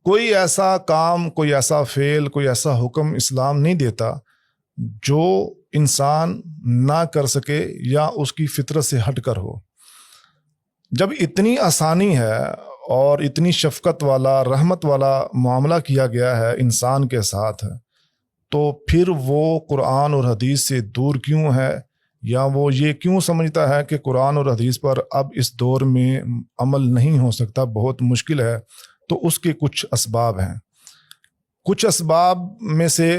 کوئی ایسا کام، کوئی ایسا فعل، کوئی ایسا حکم اسلام نہیں دیتا جو انسان نہ کر سکے یا اس کی فطرت سے ہٹ کر ہو۔ جب اتنی آسانی ہے اور اتنی شفقت والا، رحمت والا معاملہ کیا گیا ہے انسان کے ساتھ، تو پھر وہ قرآن اور حدیث سے دور کیوں ہے، یا وہ یہ کیوں سمجھتا ہے کہ قرآن اور حدیث پر اب اس دور میں عمل نہیں ہو سکتا، بہت مشکل ہے؟ تو اس کے کچھ اسباب ہیں۔ کچھ اسباب میں سے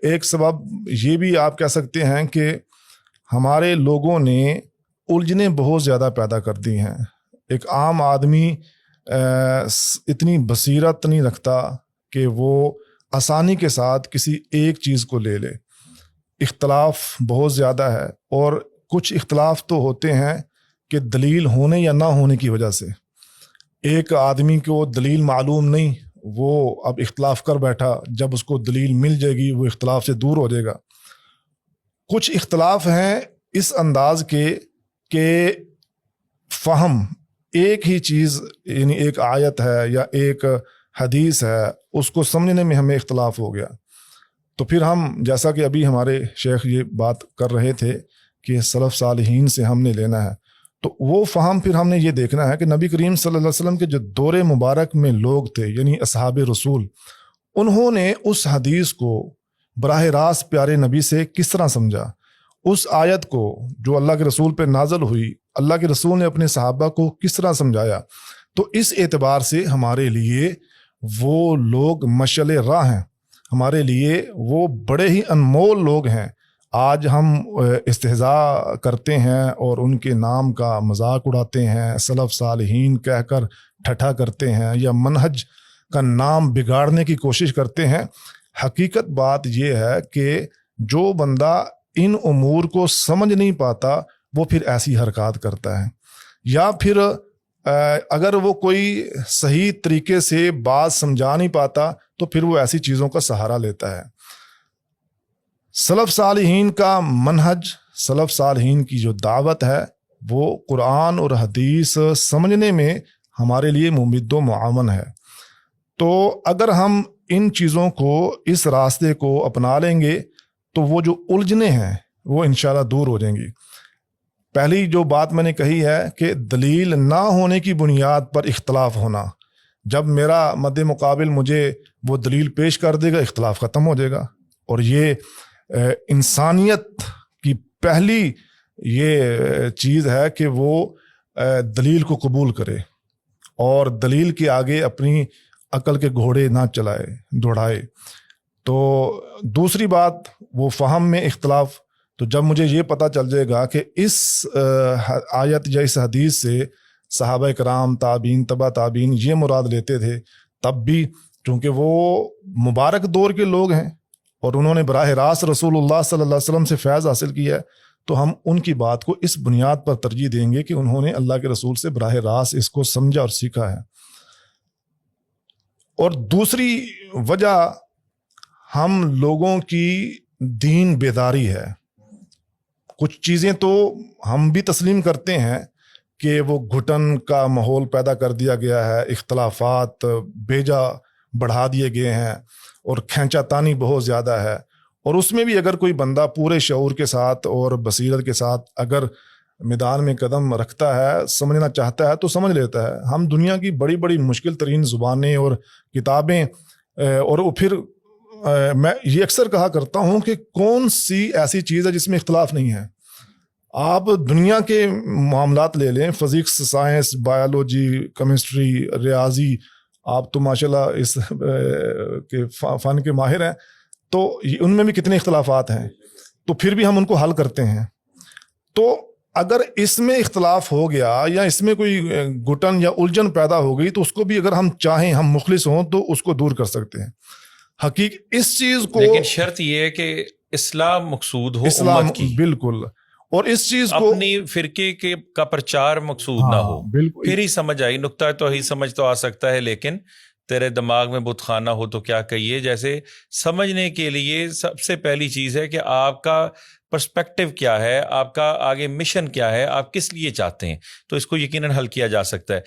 ایک سبب یہ بھی آپ کہہ سکتے ہیں کہ ہمارے لوگوں نے الجھنیں بہت زیادہ پیدا کر دی ہیں۔ ایک عام آدمی اتنی بصیرت نہیں رکھتا کہ وہ آسانی کے ساتھ کسی ایک چیز کو لے لے۔ اختلاف بہت زیادہ ہے، اور کچھ اختلاف تو ہوتے ہیں کہ دلیل ہونے یا نہ ہونے کی وجہ سے۔ ایک آدمی کو دلیل معلوم نہیں، وہ اب اختلاف کر بیٹھا، جب اس کو دلیل مل جائے گی وہ اختلاف سے دور ہو جائے گا۔ کچھ اختلاف ہیں اس انداز کے کہ فہم ایک ہی چیز، یعنی ایک آیت ہے یا ایک حدیث ہے، اس کو سمجھنے میں ہمیں اختلاف ہو گیا۔ تو پھر ہم، جیسا کہ ابھی ہمارے شیخ یہ بات کر رہے تھے کہ سلف صالحین سے ہم نے لینا ہے، تو وہ فہم پھر ہم نے یہ دیکھنا ہے کہ نبی کریم صلی اللہ علیہ وسلم کے جو دور مبارک میں لوگ تھے، یعنی اصحاب رسول، انہوں نے اس حدیث کو براہ راست پیارے نبی سے کس طرح سمجھا، اس آیت کو جو اللہ کے رسول پہ نازل ہوئی اللہ کے رسول نے اپنے صحابہ کو کس طرح سمجھایا۔ تو اس اعتبار سے ہمارے لیے وہ لوگ مشعل راہ ہیں، ہمارے لیے وہ بڑے ہی انمول لوگ ہیں۔ آج ہم استہزاء کرتے ہیں اور ان کے نام کا مذاق اڑاتے ہیں، سلف صالحین کہہ کر ٹھٹھا کرتے ہیں یا منہج کا نام بگاڑنے کی کوشش کرتے ہیں۔ حقیقت بات یہ ہے کہ جو بندہ ان امور کو سمجھ نہیں پاتا وہ پھر ایسی حرکات کرتا ہے، یا پھر اگر وہ کوئی صحیح طریقے سے بات سمجھا نہیں پاتا تو پھر وہ ایسی چیزوں کا سہارا لیتا ہے۔ سلف صالحین کا منہج، سلف صالحین کی جو دعوت ہے، وہ قرآن اور حدیث سمجھنے میں ہمارے لیے ممد و معاون ہے۔ تو اگر ہم ان چیزوں کو، اس راستے کو اپنا لیں گے تو وہ جو الجھنیں ہیں وہ انشاءاللہ دور ہو جائیں گی۔ پہلی جو بات میں نے کہی ہے کہ دلیل نہ ہونے کی بنیاد پر اختلاف ہونا، جب میرا مد مقابل مجھے وہ دلیل پیش کر دے گا، اختلاف ختم ہو جائے گا۔ اور یہ انسانیت کی پہلی یہ چیز ہے کہ وہ دلیل کو قبول کرے اور دلیل کے آگے اپنی عقل کے گھوڑے نہ چلائے، دوڑائے۔ تو دوسری بات، وہ فہم میں اختلاف۔ تو جب مجھے یہ پتہ چل جائے گا کہ اس آیت یا اس حدیث سے صحابہ کرام، تابعین، تبع تابعین یہ مراد لیتے تھے، تب بھی چونکہ وہ مبارک دور کے لوگ ہیں اور انہوں نے براہ راست رسول اللہ صلی اللہ علیہ وسلم سے فیض حاصل کیا ہے، تو ہم ان کی بات کو اس بنیاد پر ترجیح دیں گے کہ انہوں نے اللہ کے رسول سے براہ راست اس کو سمجھا اور سیکھا ہے۔ اور دوسری وجہ ہم لوگوں کی دین بیداری ہے۔ کچھ چیزیں تو ہم بھی تسلیم کرتے ہیں کہ وہ گھٹن کا ماحول پیدا کر دیا گیا ہے، اختلافات بیجا بڑھا دیے گئے ہیں اور کھینچا تانی بہت زیادہ ہے، اور اس میں بھی اگر کوئی بندہ پورے شعور کے ساتھ اور بصیرت کے ساتھ اگر میدان میں قدم رکھتا ہے، سمجھنا چاہتا ہے تو سمجھ لیتا ہے۔ ہم دنیا کی بڑی بڑی مشکل ترین زبانیں اور کتابیں، اور پھر میں یہ اکثر کہا کرتا ہوں کہ کون سی ایسی چیز ہے جس میں اختلاف نہیں ہے؟ آپ دنیا کے معاملات لے لیں، فزکس، سائنس، بایولوجی، کیمسٹری، ریاضی، آپ تو ماشاءاللہ اس کے فن کے ماہر ہیں، تو ان میں بھی کتنے اختلافات ہیں، تو پھر بھی ہم ان کو حل کرتے ہیں۔ تو اگر اس میں اختلاف ہو گیا یا اس میں کوئی گھٹن یا الجھن پیدا ہو گئی تو اس کو بھی اگر ہم چاہیں، ہم مخلص ہوں تو اس کو دور کر سکتے ہیں۔ حقیقت اس چیز کو، لیکن شرط یہ ہے کہ اسلام مقصود ہو، اسلام امت کی، بالکل، اور اس چیز کو اپنی فرقے کے کا پرچار مقصود نہ ہو، بالکل، پھر ہی سمجھ آئی۔ نقطہ توحید سمجھ تو آ سکتا ہے، لیکن تیرے دماغ میں بت خانہ ہو تو کیا کہیے۔ جیسے سمجھنے کے لیے سب سے پہلی چیز ہے کہ آپ کا پرسپیکٹیو کیا ہے، آپ کا آگے مشن کیا ہے، آپ کس لیے چاہتے ہیں، تو اس کو یقیناً حل کیا جا سکتا ہے۔